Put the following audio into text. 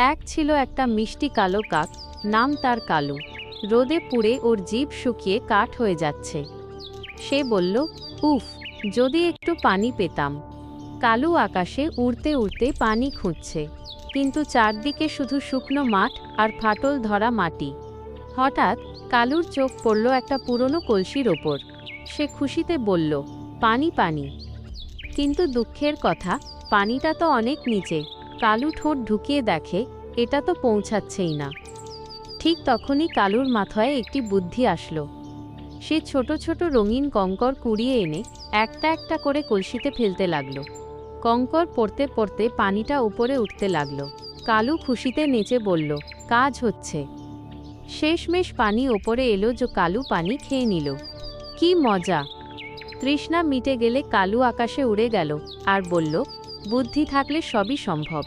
এক ছিল একটা মিষ্টি কালো কাক, নাম তার কালু। রোদে পুড়ে ওর জিভ শুকিয়ে কাঠ হয়ে যাচ্ছে। সে বলল, উফ, যদি একটু পানি পেতাম। কালু আকাশে উড়তে উড়তে পানি খুঁজছে, কিন্তু চারদিকে শুধু শুকনো মাঠ আর ফাটল ধরা মাটি। হঠাৎ কালুর চোখ পড়ল একটা পুরনো কলসির ওপর। সে খুশিতে বলল, পানি পানি। কিন্তু দুঃখের কথা, পানিটা তো অনেক নিচে। কালু ঠোঁট ঢুকিয়ে দেখে, এটা তো পৌঁছাচ্ছেই না। ঠিক তখনই কালুর মাথায় একটি বুদ্ধি আসলো। সে ছোট ছোট রঙিন কঙ্কর কুড়িয়ে এনে একটা একটা করে কলসিতে ফেলতে লাগলো। কঙ্কর পড়তে পড়তে পানিটা উপরে উঠতে লাগলো। কালু খুশিতে নেচে বলল, কাজ হচ্ছে। শেষমেশ পানি ওপরে এলো, যে কালু পানি খেয়ে নিল। কি মজা! তৃষ্ণা মিটে গেলে কালু আকাশে উড়ে গেল আর বলল, বুদ্ধি থাকলে সবই সম্ভব।